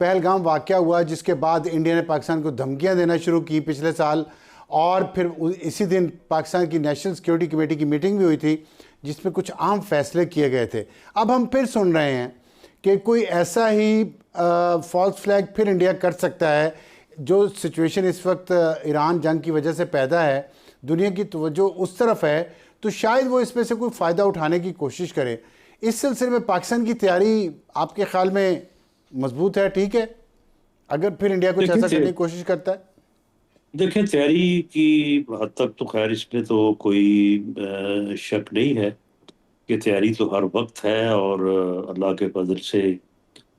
پہلگام واقعہ ہوا جس کے بعد انڈیا نے پاکستان کو دھمکیاں دینا شروع کی پچھلے سال، اور پھر اسی دن پاکستان کی نیشنل سیکیورٹی کمیٹی کی میٹنگ بھی ہوئی تھی جس میں کچھ اہم فیصلے کیے گئے تھے۔ اب ہم پھر سن رہے ہیں کہ کوئی ایسا ہی فالس فلیگ پھر انڈیا کر سکتا ہے۔ جو سچویشن اس وقت ایران جنگ کی وجہ سے پیدا ہے، دنیا کی توجہ اس طرف ہے، تو شاید وہ اس میں سے کوئی فائدہ اٹھانے کی کوشش کرے۔ اس سلسلے میں پاکستان کی تیاری آپ کے خیال میں مضبوط ہے، ٹھیک ہے، اگر پھر انڈیا کچھ ایسا کرنے کی کوشش کرتا ہے؟ دیکھیں، تیاری کی حد تک تو خیر اس میں تو کوئی شک نہیں ہے کہ تیاری تو ہر وقت ہے، اور اللہ کے فضل سے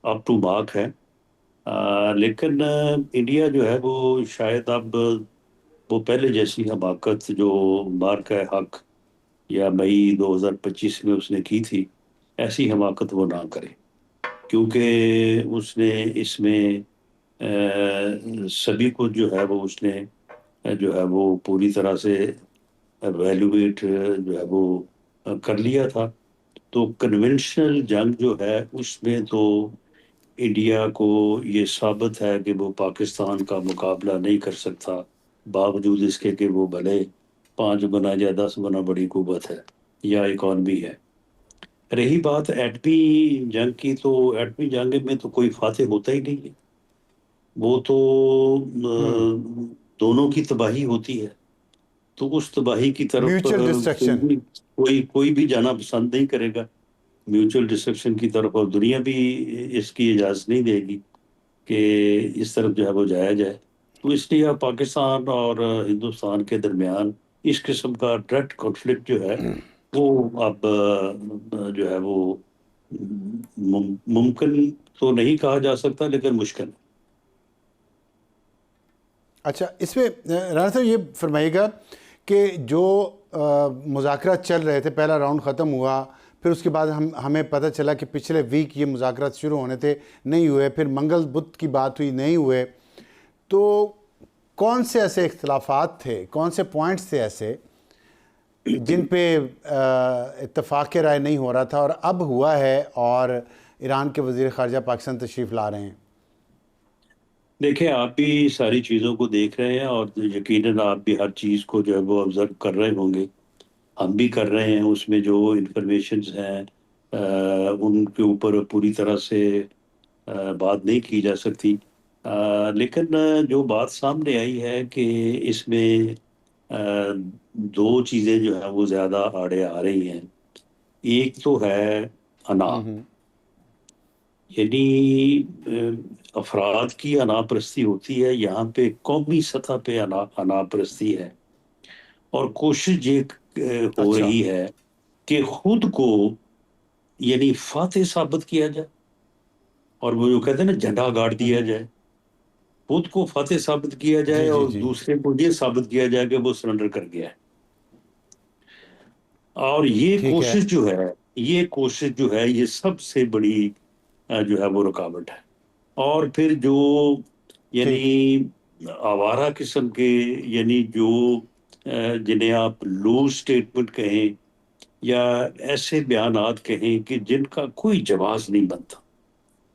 اپ ٹو مارک ہے۔ لیکن انڈیا جو ہے وہ شاید اب وہ پہلے جیسی حماقت جو مارکہ حق یا مئی 2025 میں اس نے کی تھی، ایسی حماقت وہ نہ کرے، کیونکہ اس نے اس میں سبھی کو جو ہے وہ اس نے جو ہے وہ پوری طرح سے ایویلویٹ جو ہے وہ کر لیا تھا۔ تو کنونشنل جنگ جو ہے اس میں تو انڈیا کو یہ ثابت ہے کہ وہ پاکستان کا مقابلہ نہیں کر سکتا، باوجود اس کے کہ وہ بھلے 5 گنا یا 10 گنا بڑی قوت ہے یا اکانومی ہے۔ رہی بات ایٹمی جنگ کی، تو ایٹمی جنگ میں تو کوئی فاتح ہوتا ہی نہیں ہے، وہ تو دونوں کی تباہی ہوتی ہے۔ تو اس تباہی کی طرف میوچل ڈسٹرکشن، کوئی بھی جانا پسند نہیں کرے گا، میوچل ڈسٹرکشن کی طرف، اور دنیا بھی اس کی اجازت نہیں دے گی کہ اس طرف جو ہے وہ جایا جائے۔ تو اس لیے اب پاکستان اور ہندوستان کے درمیان اس قسم کا ڈائریکٹ کانفلکٹ جو ہے وہ اب جو ہے وہ ممکن تو نہیں کہا جا سکتا، لیکن مشکل ہے۔ اچھا، اس میں رانا صاحب یہ فرمائیے گا کہ جو مذاکرات چل رہے تھے، پہلا راؤنڈ ختم ہوا، پھر اس کے بعد ہمیں پتہ چلا کہ پچھلے ویک یہ مذاکرات شروع ہونے تھے، نہیں ہوئے، پھر منگل بدھ کی بات ہوئی، نہیں ہوئے، تو کون سے ایسے اختلافات تھے، کون سے پوائنٹس تھے ایسے جن پہ اتفاق رائے نہیں ہو رہا تھا اور اب ہوا ہے، اور ایران کے وزیر خارجہ پاکستان تشریف لا رہے ہیں؟ دیکھیں، آپ بھی ساری چیزوں کو دیکھ رہے ہیں، اور یقیناً آپ بھی ہر چیز کو جو ہے وہ آبزرو کر رہے ہوں گے، ہم بھی کر رہے ہیں۔ اس میں جو انفارمیشنز ہیں ان کے اوپر پوری طرح سے بات نہیں کی جا سکتی، لیکن جو بات سامنے آئی ہے کہ اس میں دو چیزیں جو ہیں وہ زیادہ آڑے آ رہی ہیں۔ ایک تو ہے انا، یعنی افراد کی انا پرستی ہوتی ہے، یہاں پہ قومی سطح پہ انا پرستی ہے، اور کوشش یہ ہو اچھا، رہی ہے کہ خود کو یعنی فاتح ثابت کیا جائے، اور وہ جو کہتے ہیں نا جھنڈا گاڑ دیا جائے، خود کو فاتح ثابت کیا جی جائے جی اور جی، دوسرے کو یہ ثابت کیا جائے کہ وہ سرنڈر کر گیا ہے۔ اور یہ ٹھیک ہے، کوشش جو ہے یہ سب سے بڑی جو ہے وہ رکاوٹ ہے۔ اور پھر جو ٹھیک، یعنی آوارہ قسم کے، یعنی جو جنہیں آپ لوز سٹیٹمنٹ کہیں یا ایسے بیانات کہیں کہ جن کا کوئی جواز نہیں بنتا،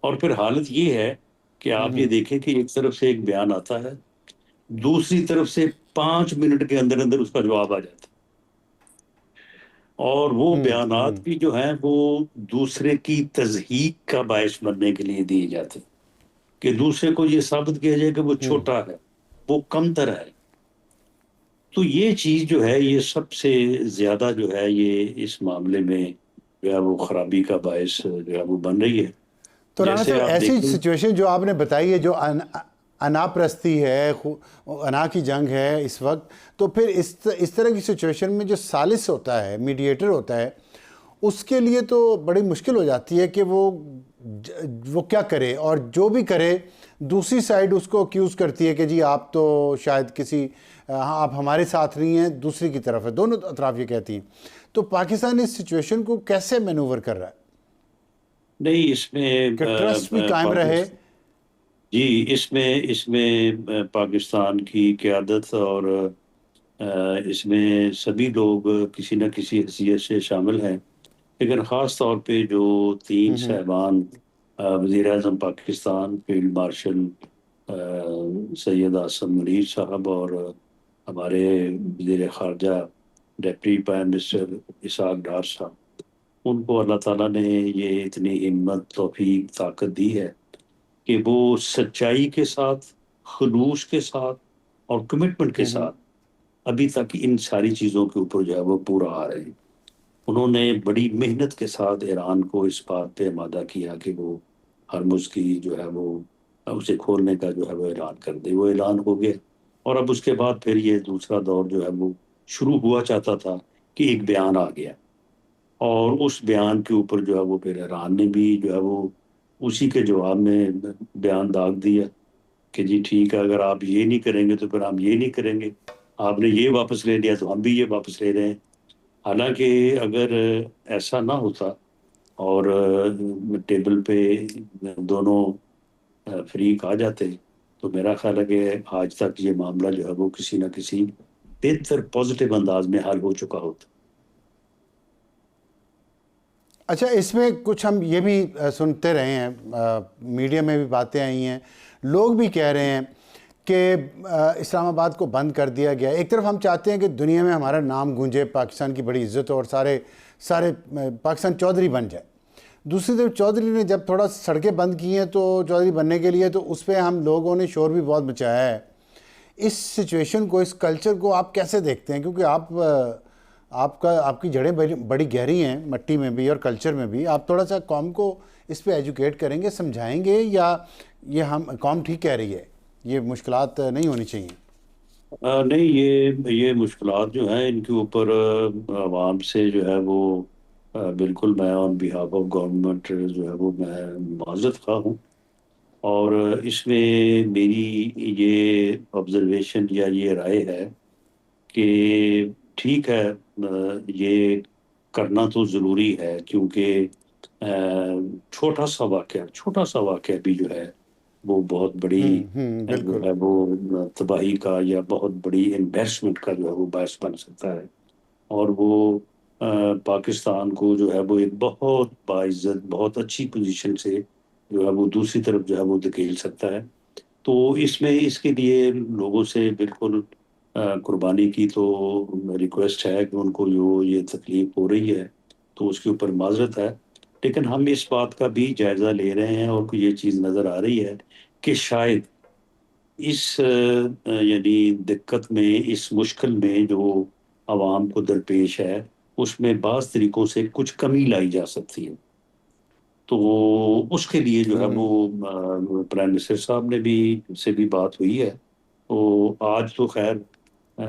اور پھر حالت یہ ہے کہ آپ یہ دیکھیں کہ ایک طرف سے ایک بیان آتا ہے، دوسری طرف سے 5 منٹ کے اندر اندر اس کا جواب آ جاتا ہے، اور وہ بیانات بھی جو ہیں وہ دوسرے کی تضحیق کا باعث بننے کے لیے دیے جاتے ہیں، کہ دوسرے کو یہ ثابت کیا جائے کہ وہ چھوٹا ہے، وہ کمتر ہے۔ تو یہ چیز جو ہے یہ سب سے زیادہ جو ہے یہ اس معاملے میں جو ہے وہ خرابی کا باعث جو ہے وہ بن رہی ہے۔ تو رانا جیسے صاحب آپ ایسی دیکھیں، سچویشن جو آپ نے بتائی ہے، جو انا پرستی ہے، انا کی جنگ ہے اس وقت، تو پھر اس طرح کی سچویشن میں جو ثالث ہوتا ہے، میڈیٹر ہوتا ہے، اس کے لیے تو بڑی مشکل ہو جاتی ہے کہ وہ کیا کرے، اور جو بھی کرے دوسری سائیڈ اس کو اکیوز کرتی ہے کہ جی آپ تو شاید آپ ہمارے ساتھ نہیں ہیں، دوسری کی طرف ہے، دونوں اطراف یہ کہتی ہیں۔ تو پاکستان اس سچویشن کو کیسے مینوور کر رہا ہے نہیں اس میں کہ ٹرسٹ بھی قائم رہے؟ جی اس میں پاکستان کی قیادت اور اس میں سبھی لوگ کسی نہ کسی حیثیت سے شامل ہیں، لیکن خاص طور پہ جو 3 صاحبان وزیر اعظم پاکستان فیلڈ مارشل سید آصم منیر صاحب اور ہمارے وزیر خارجہ deputy prime minister Ishaq Dar صاحب، ان کو اللہ تعالیٰ نے یہ اتنی ہمت، توفیق، طاقت دی ہے کہ وہ سچائی کے ساتھ، خلوص کے ساتھ اور کمٹمنٹ کے ساتھ ابھی تک ان ساری چیزوں کے اوپر جو ہے وہ پورا آ رہے ہیں۔ انہوں نے بڑی محنت کے ساتھ ایران کو اس بات پہ آمادہ کیا کہ وہ ہرمز کی جو ہے وہ اسے کھولنے کا جو ہے وہ اعلان کر دے۔ وہ اعلان ہو گیا، اور اب اس کے بعد پھر یہ دوسرا دور جو ہے وہ شروع ہوا چاہتا تھا کہ ایک بیان آ گیا، اور اس بیان کے اوپر جو ہے وہ پھر ایران نے بھی جو ہے وہ اسی کے جواب میں بیان داغ دیا کہ جی ٹھیک ہے، اگر آپ یہ نہیں کریں گے تو پھر ہم یہ نہیں کریں گے، آپ نے یہ واپس لے لیا تو ہم بھی یہ واپس لے رہے ہیں۔ حالانکہ اگر ایسا نہ ہوتا اور ٹیبل پہ دونوں فریق آ جاتے تو میرا خیال ہے کہ آج تک یہ معاملہ جو ہے وہ کسی نہ کسی بہتر پازیٹیو انداز میں حل ہو چکا ہوتا۔ اچھا، اس میں کچھ ہم یہ بھی سنتے رہے ہیں، میڈیا میں بھی باتیں آئی ہیں، لوگ بھی کہہ رہے ہیں کہ اسلام آباد کو بند کر دیا گیا۔ ایک طرف ہم چاہتے ہیں کہ دنیا میں ہمارا نام گونجے، پاکستان کی بڑی عزت ہو اور سارے پاکستان چودھری بن جائے۔ دوسری طرف چودھری نے جب تھوڑا سڑکیں بند کی ہیں تو چودھری بننے کے لیے، تو اس پہ ہم لوگوں نے شور بھی بہت مچایا ہے۔ اس سچویشن کو، اس کلچر کو آپ کیسے دیکھتے ہیں؟ کیونکہ آپ کی جڑیں بڑی گہری ہیں مٹی میں بھی اور کلچر میں بھی۔ آپ تھوڑا سا قوم کو اس پہ ایجوکیٹ کریں گے، سمجھائیں گے، یا یہ ہم قوم ٹھیک کہہ رہی ہے، یہ مشکلات نہیں ہونی چاہیے؟ نہیں، یہ مشکلات جو ہیں ان کے اوپر عوام سے جو ہے وہ بالکل میں آن بیہاف آف گورنمنٹ جو ہے وہ میں معذرت خواہ ہوں، اور اس میں میری یہ آبزرویشن یا یہ رائے ہے کہ ٹھیک ہے، یہ کرنا تو ضروری ہے، کیونکہ چھوٹا سا واقعہ بھی جو ہے وہ بہت بڑی جو بالکل۔ ہے وہ تباہی کا یا بہت بڑی امبیرسمنٹ کا جو ہے وہ باعث بن سکتا ہے، اور وہ پاکستان کو جو ہے وہ ایک بہت باعزت، بہت اچھی پوزیشن سے جو ہے وہ دوسری طرف جو ہے وہ دھکیل سکتا ہے۔ تو اس کے لیے لوگوں سے بالکل قربانی کی تو ریکویسٹ ہے کہ ان کو جو یہ تکلیف ہو رہی ہے تو اس کے اوپر معذرت ہے، لیکن ہم اس بات کا بھی جائزہ لے رہے ہیں اور یہ چیز نظر آ رہی ہے کہ شاید اس یعنی دقت میں، اس مشکل میں جو عوام کو درپیش ہے، اس میں بعض طریقوں سے کچھ کمی لائی جا سکتی ہے۔ تو اس کے لیے جو ہے وہ پرائم منسٹر صاحب نے بھی سے بھی بات ہوئی ہے۔ تو آج تو خیر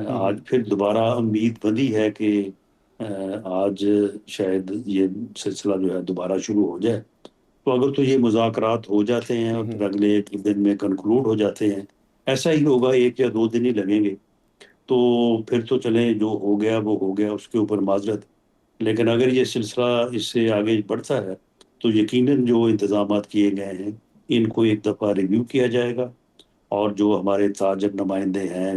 آج پھر دوبارہ امید بندی ہے کہ آج شاید یہ سلسلہ جو ہے دوبارہ شروع ہو جائے۔ تو اگر تو یہ مذاکرات ہو جاتے ہیں اور پھر اگلے ایک دن میں کنکلوڈ ہو جاتے ہیں، ایسا ہی ہوگا، 1 یا 2 دن ہی لگیں گے، تو پھر تو چلیں، جو ہو گیا وہ ہو گیا، اس کے اوپر معذرت۔ لیکن اگر یہ سلسلہ اس سے آگے بڑھتا ہے تو یقیناً جو انتظامات کیے گئے ہیں ان کو ایک دفعہ ریویو کیا جائے گا، اور جو ہمارے تاجر نمائندے ہیں،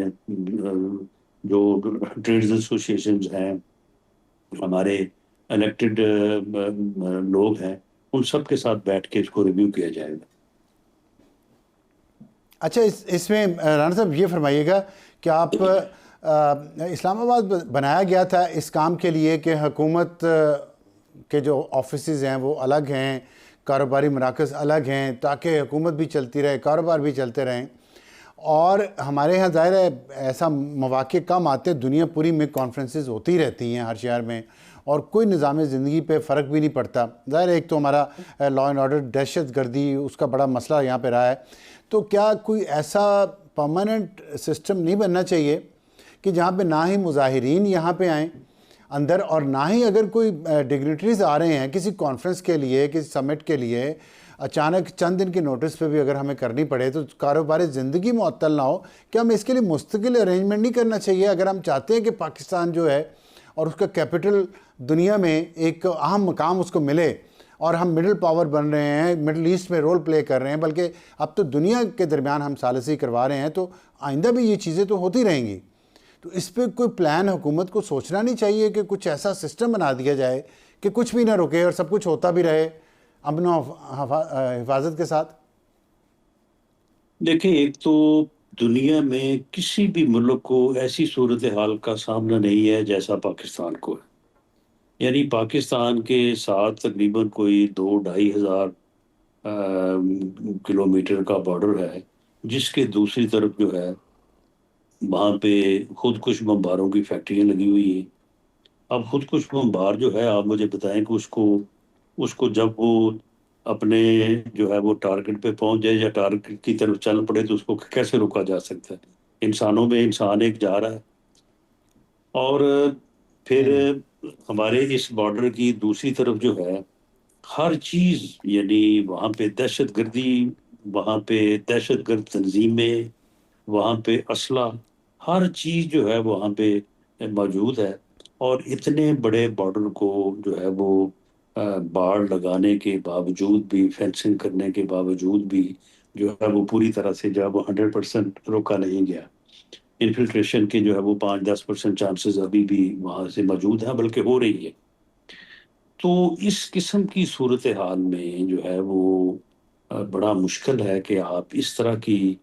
جو ٹریڈز ایسوسیشنز ہیں، ہمارے الیکٹڈ لوگ ہیں، ان سب کے ساتھ بیٹھ کے اس کو ریویو کیا جائے گا۔ اچھا، اس میں رانا صاحب یہ فرمائیے گا کہ آپ اسلام آباد بنایا گیا تھا اس کام کے لیے کہ حکومت کے جو آفیسز ہیں وہ الگ ہیں، کاروباری مراکز الگ ہیں، تاکہ حکومت بھی چلتی رہے، کاروبار بھی چلتے رہیں، اور ہمارے ہاں ظاہر ہے ایسا مواقع کم آتے، دنیا پوری میں کانفرنسز ہوتی رہتی ہیں ہر شہر میں، اور کوئی نظام زندگی پہ فرق بھی نہیں پڑتا۔ ظاہر ہے ایک تو ہمارا لا اینڈ آرڈر، دہشت گردی، اس کا بڑا مسئلہ یہاں پہ رہا ہے۔ تو کیا کوئی ایسا پرماننٹ سسٹم نہیں بننا چاہیے کہ جہاں پہ نہ ہی مظاہرین یہاں پہ آئیں اندر، اور نہ ہی اگر کوئی ڈگنیٹریز آ رہے ہیں کسی کانفرنس کے لیے، کسی سمٹ کے لیے، اچانک چند دن کے نوٹس پہ بھی اگر ہمیں کرنی پڑے تو کاروباری زندگی معطل نہ ہو؟ کہ ہمیں اس کے لیے مستقل ارینجمنٹ نہیں کرنا چاہیے اگر ہم چاہتے ہیں کہ پاکستان جو ہے اور اس کا کیپٹل دنیا میں ایک اہم مقام اس کو ملے، اور ہم مڈل پاور بن رہے ہیں، مڈل ایسٹ میں رول پلے کر رہے ہیں، بلکہ اب تو دنیا کے درمیان ہم ثالثی کروا رہے ہیں، تو آئندہ بھی یہ چیزیں تو ہوتی رہیں گی۔ تو اس پہ کوئی پلان حکومت کو سوچنا نہیں چاہیے کہ کچھ ایسا سسٹم بنا دیا جائے کہ کچھ بھی نہ رکے اور سب کچھ ہوتا بھی رہے، امن و حفاظت کے ساتھ؟ دیکھیں، ایک تو دنیا میں کسی بھی ملک کو ایسی صورتحال کا سامنا نہیں ہے جیسا پاکستان کو ہے. یعنی پاکستان کے ساتھ تقریباً کوئی 2-2.5 ہزار کلومیٹر کا بارڈر ہے، جس کے دوسری طرف جو ہے وہاں پہ خود کش بمباروں کی فیکٹریاں لگی ہوئی ہیں. اب خود کش بمبار جو ہے، آپ مجھے بتائیں کہ اس کو جب وہ اپنے جو ہے وہ ٹارگٹ پہ پہنچ جائے یا ٹارگٹ کی طرف چل پڑے تو اس کو کیسے روکا جا سکتا ہے؟ انسانوں میں انسان ایک جا رہا ہے. اور پھر ہمارے اس بارڈر کی دوسری طرف جو ہے ہر چیز، یعنی وہاں پہ دہشت گردی، وہاں پہ دہشت گرد تنظیمیں، وہاں پہ اسلحہ، ہر چیز جو ہے وہاں پہ موجود ہے. اور اتنے بڑے بارڈر کو جو ہے وہ باڑ لگانے کے باوجود بھی، فینسنگ کرنے کے باوجود بھی جو ہے وہ پوری طرح سے جو ہے وہ 100% روکا نہیں گیا. انفلٹریشن کے جو ہے وہ 5-10% چانسز ابھی بھی وہاں سے موجود ہیں، بلکہ ہو رہی ہے. تو اس قسم کی صورتحال میں جو ہے وہ بڑا مشکل ہے کہ آپ اس طرح کی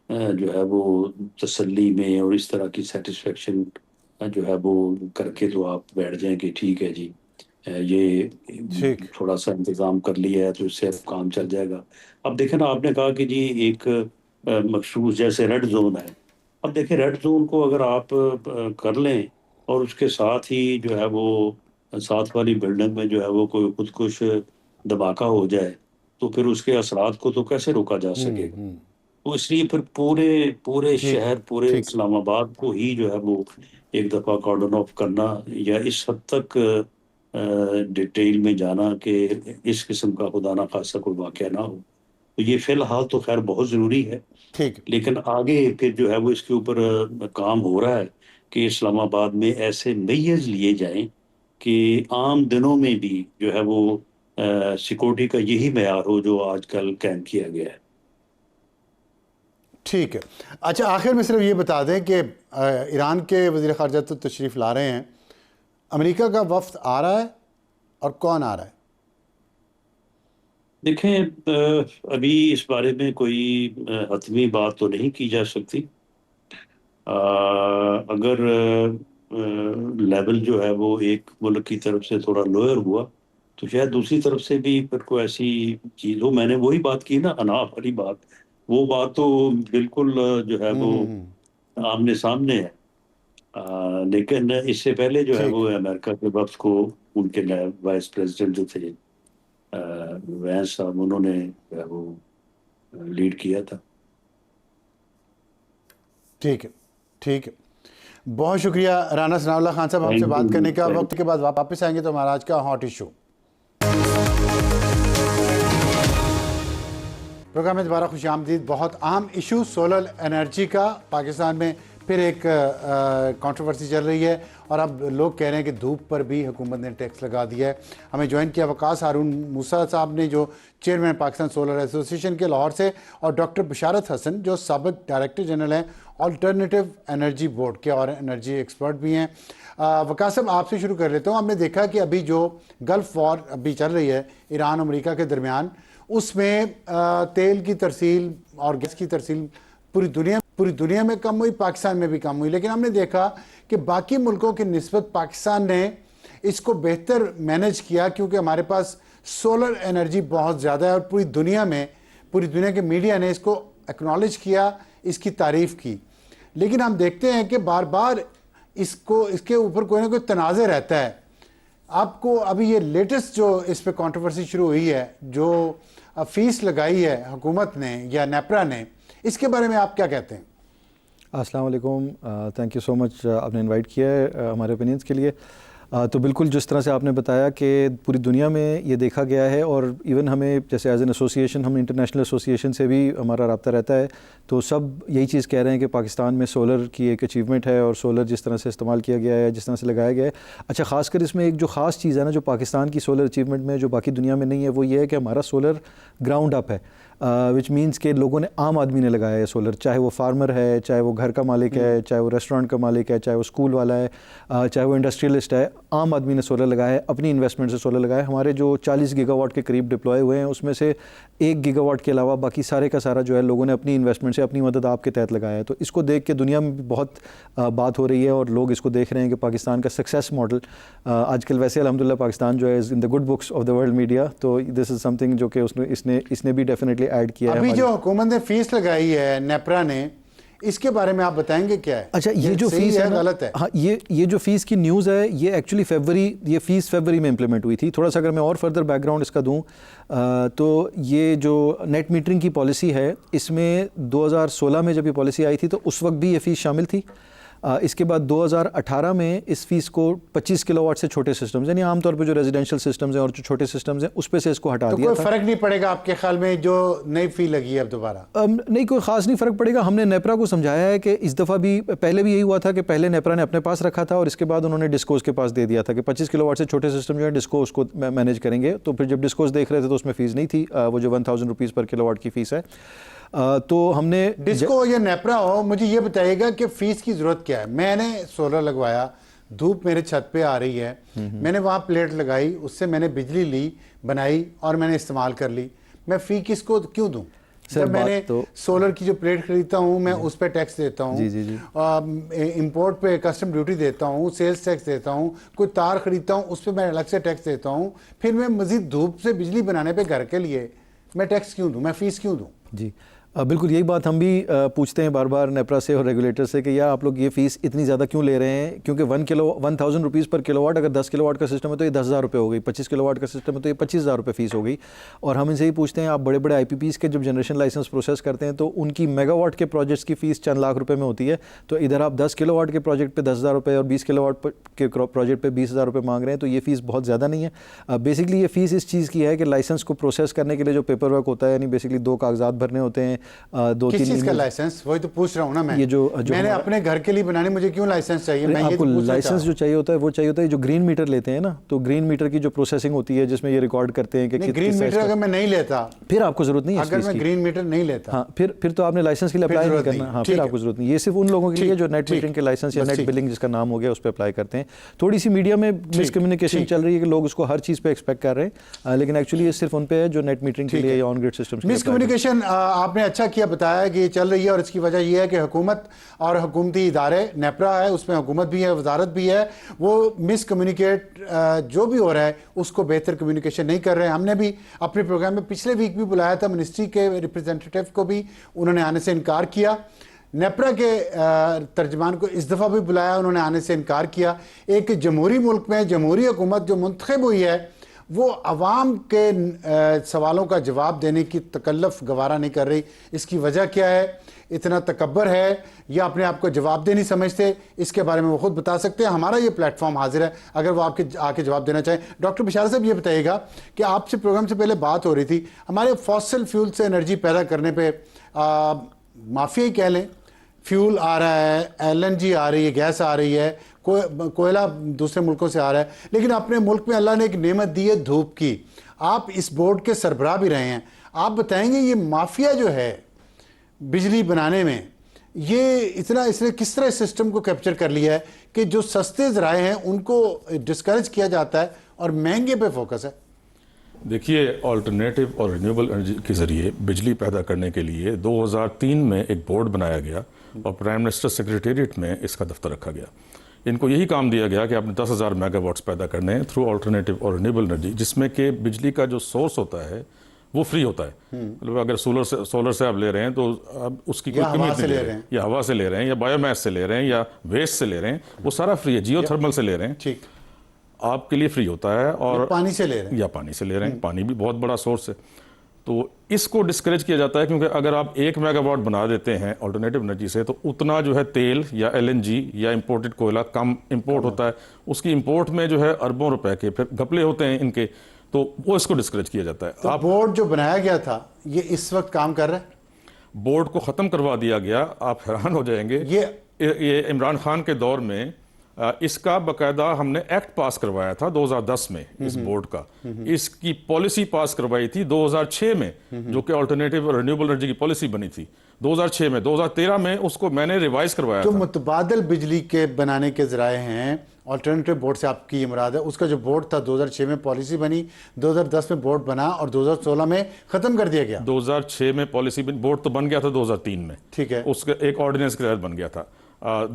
جو ہے وہ تسلی میں اور اس طرح کی سیٹسفیکشن جو ہے وہ کر کے تو آپ بیٹھ جائیں کہ ٹھیک ہے جی، یہ ٹھیک. تھوڑا سا انتظام کر لیا ہے تو اس سے اب کام چل جائے گا. اب دیکھیں نا، آپ نے کہا کہ جی ایک مخصوص جیسے ریڈ زون ہے. اب دیکھیں ریڈ زون کو اگر آپ کر لیں اور اس کے ساتھ ہی جو ہے وہ ساتھ والی بلڈنگ میں جو ہے وہ کوئی خود کش دھماکہ ہو جائے تو پھر اس کے اثرات کو تو کیسے روکا جا سکے گا؟ تو اس لیے پھر پورے ٹھیک. شہر، پورے ٹھیک. اسلام آباد کو ہی جو ہے وہ ایک دفعہ کارڈن آف کرنا، یا اس حد تک ڈیٹیل میں جانا کہ اس قسم کا خدا نہ خاصہ کوئی واقعہ نہ ہو، تو یہ فی الحال تو خیر بہت ضروری ہے. ٹھیک. لیکن آگے پھر جو ہے وہ اس کے اوپر کام ہو رہا ہے کہ اسلام آباد میں ایسے میئرز لیے جائیں کہ عام دنوں میں بھی جو ہے وہ سیکورٹی کا یہی معیار ہو جو آج کل قائم کیا گیا ہے. ٹھیک ہے. اچھا، آخر میں صرف یہ بتا دیں کہ ایران کے وزیر خارجہ تو تشریف لا رہے ہیں، امریکہ کا وفد آ رہا ہے اور کون آ رہا ہے؟ دیکھیں، ابھی اس بارے میں کوئی حتمی بات تو نہیں کی جا سکتی. اگر لیول جو ہے وہ ایک ملک کی طرف سے تھوڑا لوئر ہوا تو شاید دوسری طرف سے بھی پھر کوئی ایسی چیز ہو. میں نے وہی بات کی نا، اناف والی بات، وہ بات تو بالکل جو ہے وہ آمنے سامنے ہے. لیکن اس سے پہلے جو ہے ٹھیک. وہ امریکہ کے وفد کو ان کے وائس پریزیڈنٹ جو تھے وینس صاحب، انہوں نے جو ہے وہ لیڈ کیا تھا. ٹھیک ہے. ٹھیک ہے. بہت شکریہ رانا ثناء اللہ خان صاحب، ہم سے بات کرنے کا. وقت کے بعد واپس آئیں گے تو ہمارا آج کا ہاٹ ایشو پروگرام میں دوبارہ خوش آمدید. بہت اہم ایشو سولر انرجی کا پاکستان میں پھر ایک کنٹروورسی چل رہی ہے، اور اب لوگ کہہ رہے ہیں کہ دھوپ پر بھی حکومت نے ٹیکس لگا دیا ہے. ہمیں جوائن کیا وقاص ہارون موسیٰ صاحب نے، جو چیئرمین پاکستان سولر ایسوسی ایشن کے لاہور سے، اور ڈاکٹر بشارت حسن جو سابق ڈائریکٹر جنرل ہیں آلٹرنیٹیو انرجی بورڈ کے اور انرجی ایکسپرٹ بھی ہیں. وقاص صاحب، آپ سے شروع کر لیتا ہوں. ہم نے دیکھا کہ ابھی جو گلف وار ابھی چل رہی ہے ایران امریکہ کے درمیان، اس میں تیل کی ترسیل اور گیس کی ترسیل پوری دنیا میں کم ہوئی، پاکستان میں بھی کم ہوئی. لیکن ہم نے دیکھا کہ باقی ملکوں کی نسبت پاکستان نے اس کو بہتر مینج کیا، کیونکہ ہمارے پاس سولر انرجی بہت زیادہ ہے، اور پوری دنیا کے میڈیا نے اس کو ایکنالج کیا، اس کی تعریف کی. لیکن ہم دیکھتے ہیں کہ بار بار اس کے اوپر کوئی نہ کوئی تنازع رہتا ہے. آپ کو ابھی یہ لیٹسٹ جو اس پہ کنٹروورسی شروع ہوئی ہے، جو فیس لگائی ہے حکومت نے یا نیپرا نے، اس کے بارے میں آپ کیا کہتے ہیں؟ السلام علیکم. تھینک یو سو مچ، آپ نے انوائٹ کیا ہے ہمارے اوپینینس کے لیے. تو بالکل جس طرح سے آپ نے بتایا کہ پوری دنیا میں یہ دیکھا گیا ہے، اور ایون ہمیں جیسے ایز این ایسوسیشن، ہم انٹرنیشنل ایسوسیشن سے بھی ہمارا رابطہ رہتا ہے، تو سب یہی چیز کہہ رہے ہیں کہ پاکستان میں سولر کی ایک اچیومنٹ ہے، اور سولر جس طرح سے استعمال کیا گیا ہے، جس طرح سے لگایا گیا ہے. اچھا، خاص کر اس میں ایک جو خاص چیز ہے نا جو پاکستان کی سولر اچیومنٹ میں جو باقی دنیا میں نہیں ہے، وہ یہ ہے کہ ہمارا سولر گراؤنڈ اپ ہے. وچ مینس کہ لوگوں نے عام آدمی نے لگایا ہے سولر, چاہے وہ فارمر ہے, چاہے وہ گھر کا مالک ہے, چاہے وہ ریسٹورینٹ کا مالک ہے, چاہے وہ اسکول والا ہے, چاہے وہ انڈسٹریلسٹ ہے, عام آدمی نے سولر لگایا ہے, اپنی انویسٹمنٹ سے سولر لگایا ہے. ہمارے جو 40 گیگا واٹ کے قریب ڈپلوائے ہوئے ہیں اس میں سے 1 گیگا واٹ کے علاوہ باقی سارے کا سارا جو ہے لوگوں نے اپنی انویسٹمنٹ سے اپنی مدد آپ کے تحت لگایا ہے. تو اس کو دیکھ کے دنیا میں بھی بہت بات ہو رہی ہے اور لوگ اس کو دیکھ رہے ہیں کہ پاکستان کا سکسیس ماڈل آج کل ویسے الحمدللہ پاکستان جو ہے in the good books of the world media. تو دس از سم تھنگ جو کہ اس نے بھی ڈیفینیٹلی ایڈ کیا ہے. ابھی جو حکومت نے فیس لگائی ہے نیپرا نے, اس کے بارے میں آپ بتائیں گے کیا ہے؟ اچھا, یہ جو فیس ہے غلط ہے. ہاں, یہ جو فیس کی نیوز ہے یہ ایکچولی یہ فیس فیبری میں امپلیمنٹ ہوئی تھی. تھوڑا سا اگر میں اور فردر بیک گراؤنڈ اس کا دوں تو یہ جو نیٹ میٹرنگ کی پالیسی ہے اس میں 2016 میں جب یہ پالیسی آئی تھی تو اس وقت بھی یہ فیس شامل تھی. اس کے بعد 2018 میں اس فیس کو 25 کلو واٹ سے چھوٹے سسٹمز, یعنی عام طور پہ جو ریزیڈینشیل سسٹمز ہیں اور جو چھوٹے سسٹمز ہیں اس پہ سے اس کو ہٹا دیا تھا. تو کوئی فرق نہیں پڑے گا آپ کے خیال میں جو نئی فی لگی ہے اب دوبارہ؟ نہیں, کوئی خاص نہیں فرق پڑے گا. ہم نے نیپرا کو سمجھایا ہے کہ اس دفعہ بھی, پہلے بھی یہی ہوا تھا کہ پہلے نیپرا نے اپنے پاس رکھا تھا اور اس کے بعد انہوں نے ڈسکوز کے پاس دے دیا تھا کہ 25 کلو واٹ سے چھوٹے سسٹم جو ہے ڈسکوز کو مینیج کریں گے. تو پھر جب ڈسکوز دیکھ رہے تھے تو اس میں فیس نہیں تھی, وہ جو 1000 روپیز پر کلو واٹ کی فیس ہے. تو ہم نے ڈسکو یا نیپرا ہو, مجھے یہ بتائیے گا کہ فیس کی ضرورت کیا ہے؟ میں نے سولر لگوایا, دھوپ میرے چھت پہ آ رہی ہے, میں نے وہاں پلیٹ لگائی, اس سے میں نے بجلی لی, بنائی اور میں نے استعمال کر لی. میں فی کس کو کیوں دوں؟ جب میں نے سولر کی جو پلیٹ خریدتا ہوں میں اس پہ ٹیکس دیتا ہوں, امپورٹ پہ کسٹم ڈیوٹی دیتا ہوں, سیلز ٹیکس دیتا ہوں, کوئی تار خریدتا ہوں اس پہ میں الگ سے ٹیکس دیتا ہوں, پھر میں مزید دھوپ سے بجلی بنانے پہ گھر کے لیے میں ٹیکس کیوں دوں, میں فیس کیوں دوں؟ جی بالکل یہی بات ہم بھی پوچھتے ہیں بار بار نیپرا سے اور ریگولیٹر سے کہ یا آپ لوگ یہ فیس اتنی زیادہ کیوں لے رہے ہیں, کیونکہ 1000 روپیز پر کلو واٹ, اگر 10 کلو واٹ کا سسٹم ہے تو یہ 10,000 روپے ہو گئی, 25 کلو واٹ کا سسٹم ہے تو یہ 25,000 روپے فیس ہو گئی. اور ہم ان سے ہی پوچھتے ہیں آپ بڑے بڑے آئی پی پیز کے جب جنریشن لائسنس پروسیس کرتے ہیں تو ان کی میگا واٹ کے پروجیکٹس کی فیس چند لاکھ روپے میں ہوتی ہے, تو ادھر آپ 10 کلو واٹ کے پروجیکٹ پہ 10,000 روپے اور 20 کلو واٹ کے پروجیکٹ پہ 20,000 روپے مانگ رہے ہیں, تو یہ فیس بہت زیادہ نہیں ہے. بیسکلی یہ فیس اس چیز کی ہے کہ لائسنس کو پروسیس کرنے کے لیے جو پیپر ورک ہوتا ہے, یعنی بیسکلی 2 کاغذات بھرنے ہوتے ہیں, 2-3 چیز کا لائسنس, وہی تو پوچھ رہا ہوں نا میں نے اپنے گھر کے لیے بنانے, مجھے کیوں لائسنس چاہیے؟ میں آپ کو لائسنس جو چاہیے ہوتا ہے وہ چاہیے ہوتا ہے جو گرین میٹر لیتے ہیں نا, تو گرین میٹر کی جو پروسیسنگ ہوتی ہے جس میں یہ ریکارڈ کرتے ہیں کہ گرین میٹر اگر میں نہیں لیتا پھر آپ کو ضرورت نہیں ہے, اگر میں گرین میٹر نہیں لیتا ہاں پھر تو آپ نے لائسنس کے لیے اپلائی نہیں کرنا. ہاں پھر آپ کو ضرورت نہیں. یہ صرف ان لوگوں کے لیے جو نیٹ میٹرنگ کے لائسنس یا نیٹ بلنگ جس کا نام ہو گیا اس پہ اپلائی کرتے ہیں. تھوڑی سی میڈیا میں مس کمیونیکیشن چل رہی ہے کہ لوگ اس کو ہر چیز پہ ایکسپیکٹ کر رہے ہیں, لیکن ایکچولی یہ صرف ان پہ ہے جو نیٹ میٹرنگ کے لیے یا آن گریڈ سسٹمز. مس کمیونیکیشن آپ نے اچھا کیا بتایا کہ یہ چل رہی ہے, اور اس کی وجہ یہ ہے کہ حکومت اور حکومتی ادارے, نیپرا ہے اس میں حکومت بھی ہے, وزارت بھی ہے, وہ مس کمیونیکیٹ جو بھی ہو رہا ہے اس کو بہتر کمیونیکیشن نہیں کر رہے ہیں. ہم نے بھی اپنے پروگرام میں پچھلے ویک بھی بلایا تھا منسٹری کے ریپرزینٹیٹیو کو, بھی انہوں نے آنے سے انکار کیا. نیپرا کے ترجمان کو اس دفعہ بھی بلایا, انہوں نے آنے سے انکار کیا. ایک جمہوری ملک میں جمہوری حکومت جو منتخب ہوئی ہے وہ عوام کے سوالوں کا جواب دینے کی تکلف گوارا نہیں کر رہی. اس کی وجہ کیا ہے؟ اتنا تکبر ہے یا اپنے آپ کو جواب دہ نہیں سمجھتے؟ اس کے بارے میں وہ خود بتا سکتے ہیں. ہمارا یہ پلیٹ فارم حاضر ہے اگر وہ آپ کے آ کے جواب دینا چاہیں. ڈاکٹر بشارت صاحب یہ بتائیے گا کہ آپ سے پروگرام سے پہلے بات ہو رہی تھی, ہمارے فاسل فیول سے انرجی پیدا کرنے پہ مافیا ہی کہہ لیں, فیول آ رہا ہے, LNG آ رہی ہے, گیس آ رہی ہے, کوئلہ دوسرے ملکوں سے آ رہا ہے, لیکن اپنے ملک میں اللہ نے ایک نعمت دی ہے دھوپ کی. آپ اس بورڈ کے سربراہ بھی رہے ہیں, آپ بتائیں گے یہ مافیا جو ہے بجلی بنانے میں, یہ اس نے کس طرح اس سسٹم کو کیپچر کر لیا ہے کہ جو سستے ذرائع ہیں ان کو ڈسکریج کیا جاتا ہے اور مہنگے پہ فوکس ہے؟ دیکھیے, آلٹرنیٹیو اور رینیویبل انرجی کے ذریعے بجلی پیدا کرنے کے لیے 2003 میں ایک بورڈ بنایا گیا اور پرائم منسٹر سیکریٹریٹ میں اس کا دفتر رکھا گیا. ان کو یہی کام دیا گیا کہ آپ نے 10,000 میگا واٹس پیدا کرنے ہیں تھرو آلٹرنیٹیو اور رینیویبل انرجی, جس میں کہ بجلی کا جو سورس ہوتا ہے وہ فری ہوتا ہے. مطلب اگر سولر سے آپ لے رہے ہیں تو آپ اس کی کوئی قیمت نہیں لے رہے ہیں, یا ہوا سے لے رہے ہیں, یا بایو میس سے لے رہے ہیں, یا ویسٹ سے لے رہے ہیں, وہ سارا فری ہے. جیو تھرمل سے لے رہے ہیں, ٹھیک, آپ کے لیے فری ہوتا ہے. اور پانی سے لے رہے ہیں, یا پانی سے لے رہے ہیں, پانی بھی بہت بڑا سورس ہے. تو اس کو ڈسکریج کیا جاتا ہے کیونکہ اگر آپ 1 میگا واٹ بنا دیتے ہیں آلٹرنیٹیو انرجی سے تو اتنا جو ہے تیل یا LNG یا امپورٹڈ کوئلہ کم امپورٹ ہوتا ہے. اس کی امپورٹ میں جو ہے اربوں روپے کے پھر گھپلے ہوتے ہیں ان کے, تو وہ اس کو ڈسکریج کیا جاتا ہے. تو بورڈ جو بنایا گیا تھا یہ اس وقت کام کر رہا ہے؟ بورڈ کو ختم کروا دیا گیا. آپ حیران ہو جائیں گے, یہ عمران خان کے دور میں اس کا باقاعدہ ہم نے ایکٹ پاس کروایا تھا 2010 میں اس بورڈ کا. اس کی پالیسی پاس کروائی تھی 2006 میں جو کہ آلٹرنیٹیو اور رینیوبل انرجی کی پالیسی بنی تھی 2006 میں. 2013 میں اس کو میں نے ریوائز کروایا جو تھا. متبادل بجلی کے بنانے کے ذرائع ہیں آلٹرنیٹیو بورڈ سے آپ کی یہ مراد ہے, اس کا جو بورڈ تھا 2006 میں پالیسی بنی, 2010 میں بورڈ بنا اور 2016 میں ختم کر دیا گیا. 2006 میں پالیسی بورڈ تو بن گیا تھا 2003 میں, ٹھیک ہے, اس کا ایک آرڈیننس کے تحت بن گیا تھا.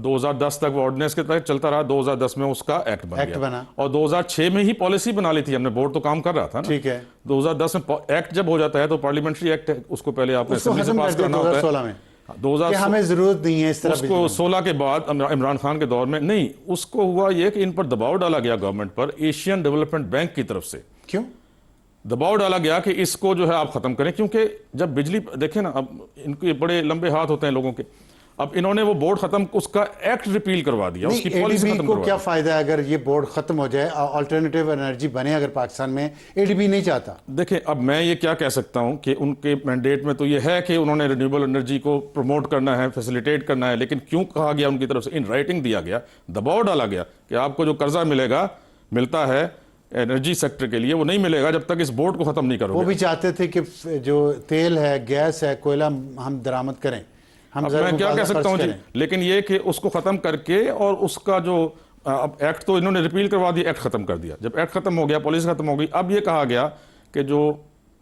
2010 تک وہ آرڈیننس کے تحت چلتا رہا, 2010 میں اس کا ایکٹ بن گیا اور 2006 میں ہی پالیسی بنا لی تھی ہم نے. بورڈ تو کام کر رہا تھا نا, ٹھیک ہے. 2010 میں ایکٹ جب ہو جاتا ہے تو پارلیمنٹری ایکٹ ہے, اس کو پہلے آپ نے اسمبلی سے پاس کرنا ہوتا ہے 2016 میں کہ ہمیں ضرورت نہیں ہے اس طرح. اس کو 16 کے بعد عمران خان کے دور میں نہیں, اس کو ہوا یہ کہ ان پر دباؤ ڈالا گیا گورنمنٹ پر ایشین ڈیولپمنٹ بینک کی طرف سے. کیوں دباؤ ڈالا گیا کہ اس کو جو ہے آپ ختم کریں, کیونکہ جب بجلی دیکھیں نا, اب ان کے بڑے لمبے ہاتھ ہوتے ہیں لوگوں کے. اب انہوں نے وہ بورڈ ختم, اس کا ایکٹ ریپیل کروا دیا, اس کی پالیسی ختم کروا دی. کیا فائدہ ہے اگر یہ بورڈ ختم ہو جائے, آلٹرنیٹیو انرجی بنے اگر پاکستان میں, اے ڈی بی نہیں چاہتا. دیکھیں اب میں یہ کیا کہہ سکتا ہوں کہ ان کے مینڈیٹ میں تو یہ ہے کہ انہوں نے رینیوبل انرجی کو پروموٹ کرنا ہے, فیسیلیٹیٹ کرنا ہے, لیکن کیوں کہا گیا ان کی طرف سے, ان رائٹنگ دیا گیا, دباؤ ڈالا گیا کہ آپ کو جو قرضہ ملتا ہے انرجی سیکٹر کے لیے وہ نہیں ملے گا جب تک اس بورڈ کو ختم نہیں کرو گے. وہ بھی چاہتے تھے کہ جو تیل ہے, گیس ہے, کوئلہ ہم درآمد کریں. اب میں کیا کہہ سکتا ہوں جی, لیکن یہ کہ اس کو ختم کر کے اور اس کا جو اب ایکٹ تو انہوں نے ریپیل کروا دیا, ایکٹ ختم کر دیا. جب ایکٹ ختم ہو گیا, پالیسی ختم ہو گئی, اب یہ کہا گیا کہ جو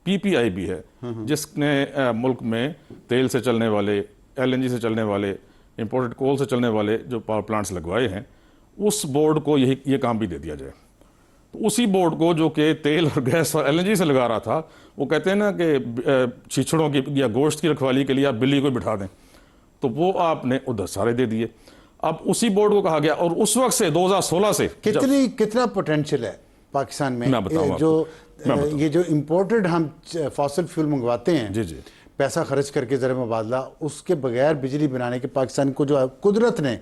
پی پی آئی بھی ہے جس نے ملک میں تیل سے چلنے والے, ایل این جی سے چلنے والے, امپورٹڈ کول سے چلنے والے جو پاور پلانٹس لگوائے ہیں, اس بورڈ کو یہ کام بھی دے دیا جائے. تو اسی بورڈ کو جو کہ تیل اور گیس اور ایل این جی سے لگا رہا تھا, وہ کہتے ہیں نا کہ چھیچڑوں کی یا گوشت کی رکھوالی کے لیے آپ بلی کو بٹھا دیں, تو وہ آپ نے ادھر سارے دے دیے. اب اسی بورڈ کو کہا گیا, اور اس وقت سے 2016 سے کتنا پوٹینشیل ہے پاکستان میں, جو یہ جو امپورٹڈ ہم فاسل فیول منگواتے ہیں, جی پیسہ خرچ کر کے زر مبادلہ, اس کے بغیر بجلی بنانے کے پاکستان کو جو قدرت نے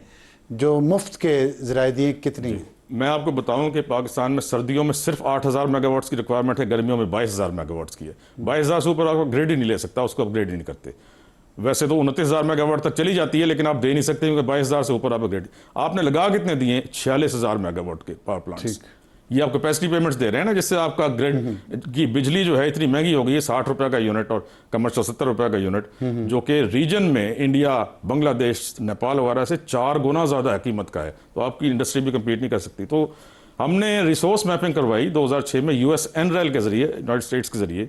جو مفت کے ذرائع دیے کتنی؟ میں آپ کو بتاؤں کہ پاکستان میں سردیوں میں صرف 8000 میگا واٹس کی ریکوائرمنٹ ہے, گرمیوں میں 22000 میگا واٹس کی ہے. 22000 سے اوپر آپ گریڈ ہی نہیں لے سکتا, اس کو اپ گریڈ ہی نہیں کرتے. ویسے تو 29000 میگا واٹ تک چلی جاتی ہے, لیکن آپ دے نہیں سکتے کیونکہ 22000 سے اوپر آپ گریڈ. آپ نے لگا کتنے دیے؟ 46000 میگا واٹ کے پاور پلانٹس. یہ آپ کیپیسٹی پیمنٹس دے رہے ہیں نا, جس سے آپ کا گریڈ کی بجلی جو ہے اتنی مہنگی ہو گئی ہے, 60 روپے کا یونٹ اور کمرشل 70 روپے کا یونٹ, جو کہ ریجن میں انڈیا, بنگلہ دیش, نیپال وغیرہ سے 4 گنا زیادہ قیمت کا ہے. تو آپ کی انڈسٹری بھی کمپیٹ نہیں کر سکتی. تو ہم نے ریسورس میپنگ کروائی 2006 میں یو ایس این ریل کے ذریعے, یونائٹڈ اسٹیٹس کے ذریعے.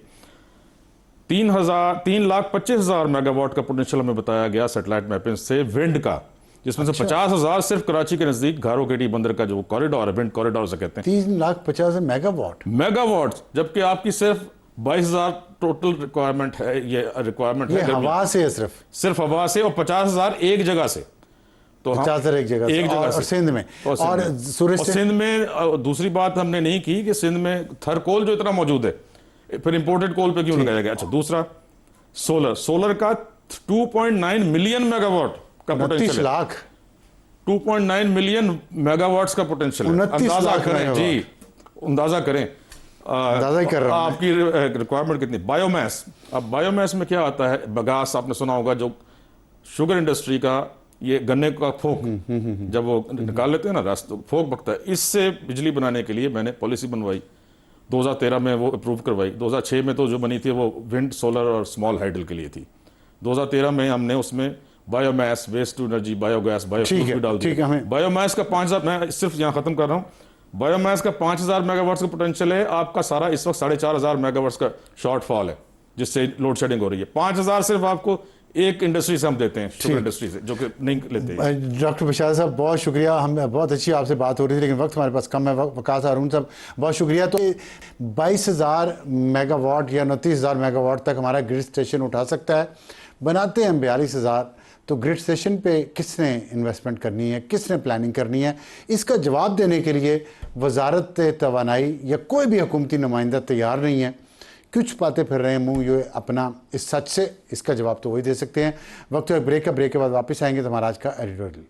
3,25,000 میگا واٹ کا پوٹینشیل ہمیں بتایا گیا سیٹلائٹ میپنگ سے ونڈ کا, جس میں سے 50,000 صرف کراچی کے نزدیک گھارو کیٹی بندر کا جو کوریڈور ہے, ونڈ کوریڈور سے کہتے ہیں. 3,50,000 میگا واٹ, جبکہ آپ کی صرف 22,000 ٹوٹل ریکوائرمنٹ ہے. یہ ریکوائرمنٹ ہے ہوا سے, صرف ہوا سے, اور 50,000 ایک جگہ سے. تو 50,000 ایک جگہ سے, اور سندھ میں, اور سندھ میں. دوسری بات ہم نے نہیں کی کہ سندھ میں تھر کول جو اتنا موجود ہے, پھر امپورٹڈ کول پہ کیوں لگایا گیا. اچھا, دوسرا سولر کا 2.9 ملین میگا واٹ کا پوٹینشیل ہے. 2.9 ملین میگا واٹس کا پوٹینشیل ہے. اندازہ کریں جی, اندازہ کریں آپ کی ریکوائرمنٹ کتنی. بایو میس, اب بایو میس میں کیا آتا ہے, بگاس آپ نے سنا ہوگا, جو شوگر انڈسٹری کا یہ گنے کا پھوک جب وہ نکال لیتے ہیں نا راستہ, پھوک بکتا ہے. اس سے بجلی بنانے کے لیے میں نے پالیسی بنوائی, 2013 میں وہ اپروو کروائی. 2006 میں تو جو بنی تھی وہ ونڈ, سولر اور اسمال ہائیڈل کے لیے تھی. 2013 میں ہم نے اس میں biomass, waste to energy, biogas, biofuel بھی ڈال دیا. بایو میس کا 5,000, میں صرف یہاں ختم کر رہا ہوں, بایو میس کا 5,000 میگا واٹس کا پوٹینشیل ہے. آپ کا سارا اس وقت 4,500 میگا واٹس کا شارٹ فال ہے, جس سے لوڈ شیڈنگ ہو رہی ہے. 5,000 صرف آپ کو ایک انڈسٹری سے ہم دیتے ہیں, شوگر انڈسٹری سے, جو کہ نہیں لیتے. ڈاکٹر بشار صاحب بہت شکریہ, ہم بہت اچھی آپ سے بات ہو رہی تھی, لیکن وقت ہمارے پاس کم ہے. وقاص ہارون صاحب بہت شکریہ. تو 22,000 میگا واٹ یا 29,000 میگا واٹ تک ہمارا گرڈ اسٹیشن اٹھا سکتا ہے. بناتے ہیں 42,000. تو گرڈ اسٹیشن پہ کس نے انویسٹمنٹ کرنی ہے, کس نے پلاننگ کرنی ہے, اس کا جواب دینے کے لیے وزارت توانائی یا کوئی بھی حکومتی نمائندہ تیار نہیں ہے. کچھ باتیں پھر رہے ہیں منہ یہ اپنا اس سچ سے, اس کا جواب تو وہی دے سکتے ہیں. وقت ایک بریک کا, بریک کے بعد واپس آئیں گے تو ہمارا آج کا ایڈیٹوریل.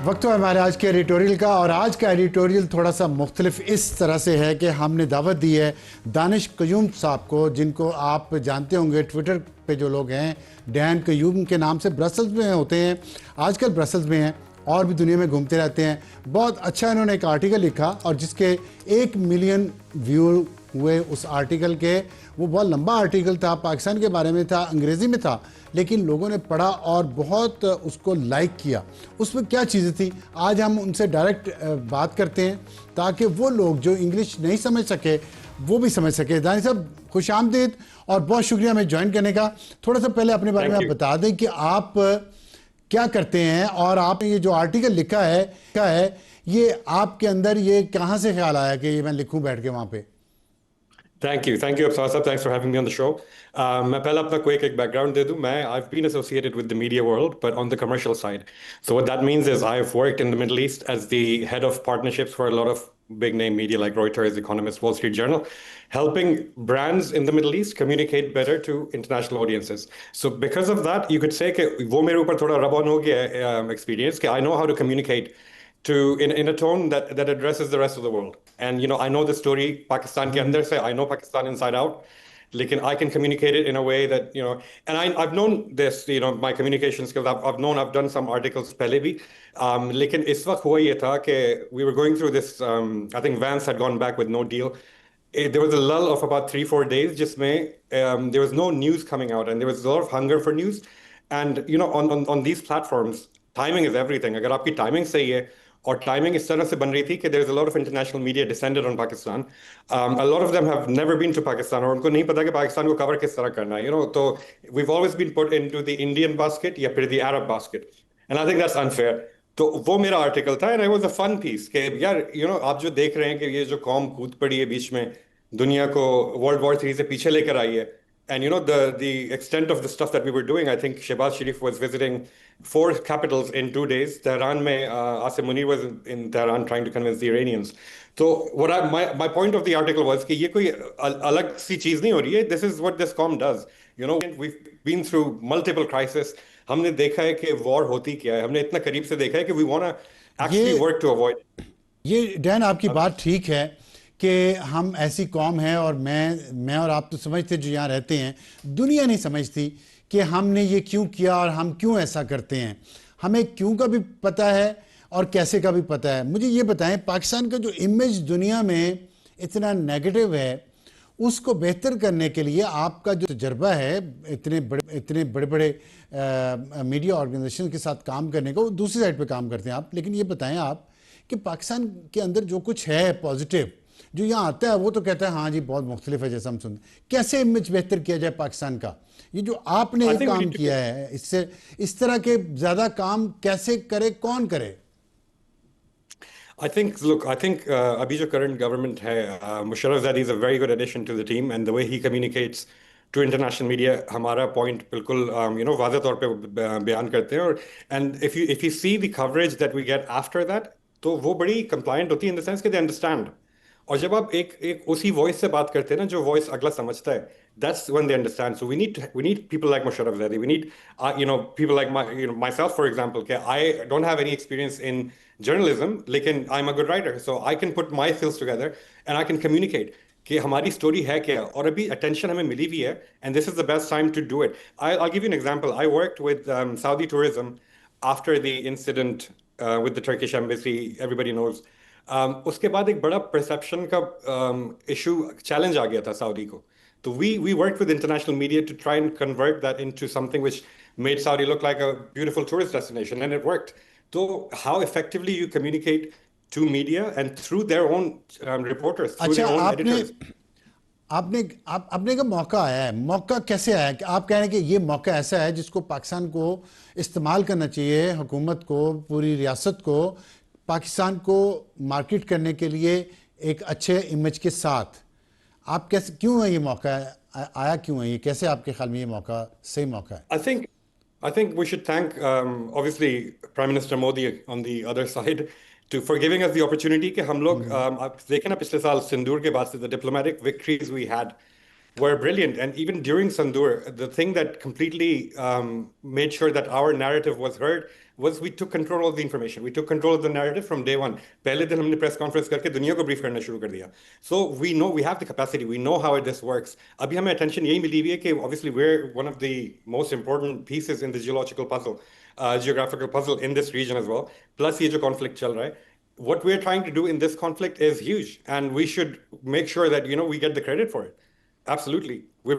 وقت ہے ہمارے آج کے ایڈیٹوریل کا، اور آج کا ایڈیٹوریل تھوڑا سا مختلف اس طرح سے ہے کہ ہم نے دعوت دی ہے دانش قیوم صاحب کو، جن کو آپ جانتے ہوں گے ٹویٹر پہ جو لوگ ہیں ڈین قیوم کے نام سے، برسلز میں ہوتے ہیں آج کل، برسلز میں ہیں اور بھی دنیا میں گھومتے رہتے ہیں. بہت اچھا انہوں نے ایک آرٹیکل لکھا اور جس کے 1 ملین ویو ہوئے اس آرٹیکل کے. وہ بہت لمبا آرٹیکل تھا، پاکستان کے بارے میں تھا، انگریزی میں تھا، لیکن لوگوں نے پڑھا اور بہت اس کو لائک کیا. اس میں کیا چیزیں تھیں آج ہم ان سے ڈائریکٹ بات کرتے ہیں تاکہ وہ لوگ جو انگلش نہیں سمجھ سکے وہ بھی سمجھ سکے. دانی صاحب خوش آمدید اور بہت شکریہ ہمیں جوائن کرنے کا. تھوڑا سا پہلے اپنے بارے میں آپ بتا دیں کہ آپ کیا کرتے ہیں اور آپ نے یہ جو آرٹیکل لکھا ہے یہ آپ کے اندر یہ کہاں سے خیال آیا کہ یہ میں لکھوں بیٹھ کے وہاں پہ؟ Thank you, Absar Sahab. Thanks for having me on the show. میں پہلا اپنا کوئی ایک بیک گراؤنڈ دے دوں. I've been associated with the media world, but on the commercial side. So what that means is I've worked in the Middle East as the head of partnerships for a lot of big name media like Reuters, Economist, Wall Street Journal, helping brands in the Middle East communicate better to international audiences. So because of that, you could say کہ وہ میرے اوپر تھوڑا رب آن ہو گیا experience کہ I know how to communicate in a tone that addresses the rest of the world. And I know the story Pakistan ke andar se, I know Pakistan inside out, lekin I can communicate it in a way that and I've known this, my communication skills, I've done some articles pehle bhi, lekin is waqt hua ye tha ke we were going through this, I think Vance had gone back with no deal. There was a lull of about 3-4 days jisme there was no news coming out and there was a lot of hunger for news. And on these platforms timing is everything. Agar aapki timing sahi hai اور timing اس طرح سے بن رہی تھی کہ there is a lot of international media descended on Pakistan. A lot of them have never been to Pakistan اور ان کو نہیں پتا کہ پاکستان کو کور کس طرح کرنا ہے. تو we've always been put into the Indian basket یا پھر the Arab basket. And I think that's unfair. تو وہ میرا آرٹیکل تھا and it was a fun piece کہ یار آپ جو دیکھ رہے ہیں کہ یہ جو قوم کود پڑی ہے بیچ میں، دنیا کو World War III سے پیچھے لے کر آئی ہے. And the extent of the stuff that we were doing, I think Shehbaz Sharif was visiting 4 capitals in 2 days. Tehran mein, Asim Munir was in Tehran trying to convince the Iranians. So my point of the article was کہ یہ کوئی الگ سی چیز نہیں ہو رہی ہے. This is what this قوم does. We've been through multiple crises. ہم نے دیکھا ہے کہ وار ہوتی کیا ہے. ہم نے اتنا قریب سے دیکھا ہے کہ we want to actually work to avoid it. یہ ڈین آپ کی بات ٹھیک ہے کہ ہم ایسی قوم ہیں، اور میں اور آپ تو سمجھتے جو یہاں رہتے ہیں، دنیا نہیں سمجھتی کہ ہم نے یہ کیوں کیا اور ہم کیوں ایسا کرتے ہیں. ہمیں کیوں کا بھی پتہ ہے اور کیسے کا بھی پتہ ہے. مجھے یہ بتائیں پاکستان کا جو امیج دنیا میں اتنا نیگیٹو ہے اس کو بہتر کرنے کے لیے آپ کا جو تجربہ ہے اتنے بڑے میڈیا آرگنائزیشن کے ساتھ کام کرنے کا، وہ دوسری سائڈ پہ کام کرتے ہیں آپ، لیکن یہ بتائیں آپ کہ پاکستان کے اندر جو کچھ ہے پازیٹیو جو یہاں آتا ہے وہ تو کہتا ہے ہاں جی بہت مختلف ہے جیسا ہم سنتے ہیں. کیسے امیج بہتر کیا جائے پاکستان کا؟ یہ جو آپ نے ایک کام کیا ہے اس طرح کے زیادہ کام کیسے کرے، کون کرے؟ I think ابھی جو current government ہے، Musharraf Zaidi is a very good addition to the team and the way he communicates to international media ہمارا point بالکل واضح طور پہ بیان کرتے ہیں. اور and if you see the coverage that we get after that تو وہ بڑی compliant ہوتی ہے in the sense کہ they understand. اور جب آپ ایک اسی وائس سے بات کرتے ہیں نا جو وائس اگلا سمجھتا ہے, that's when they understand. So we need people like Musharraf Zaidi. We need people like myself, for example. I don't have any experience in journalism, lekin I'm a good writer, so I can put my skills together and I can communicate کہ ہماری story ہے کیا, اور ابھی attention ہمیں ملی ہوئی ہے, and this is the best time to do it. I'll give you an example. I worked with Saudi tourism after the incident with the Turkish embassy, everybody knows. اس کے بعد ایک بڑا پرسیپشن کا ایشو چیلنج آ گیا تھا سعودی کو. تو we worked with international media to try and convert that into something which made Saudi look like a beautiful tourist destination, and it worked. So how effectively you communicate to media and through their own reporters, through their own editors. آپ نے کا موقع آیا ہے, موقع کیسے آیا کہ آپ کہہ رہے ہیں کہ یہ موقع ایسا ہے جس کو پاکستان کو استعمال کرنا چاہیے, حکومت کو, پوری ریاست کو, پاکستان کو مارکیٹ کرنے کے لیے ایک اچھے امیج کے ساتھ. آپ کیسے, کیوں ہے یہ موقع آیا, کیوں ہے یہ, کیسے آپ کے خیال میں یہ موقع صحیح موقع ہے؟ I think we should thank obviously Prime Minister Modi on the other side for giving us the opportunity کہ ہم لوگ آپ دیکھیں نا پچھلے سال سندور کے بعد سے the diplomatic victories we had, were brilliant. And even during Sandur, the thing that completely made sure that our narrative was heard was we took control of the information. We took control of the narrative from day one. Pehle din humne press conference karke duniya ko brief karna shuru kar diya. So we know we have the capacity. We know how this works. Abhi hame attention yahi mili hui hai ki obviously we're one of the most important pieces in the geological puzzle, geographical puzzle in this region as well. Plus ye jo conflict chal raha hai. What we're trying to do in this conflict is huge, and we should make sure that we get the credit for it. Absolutely, we're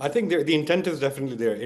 I think the intent is definitely there.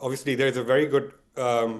obviously there is a very good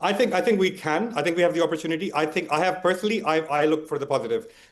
I think we can. I think we have the opportunity. I think I have personally I look for the positive.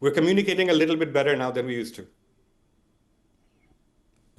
We're communicating a little bit better now than we used to.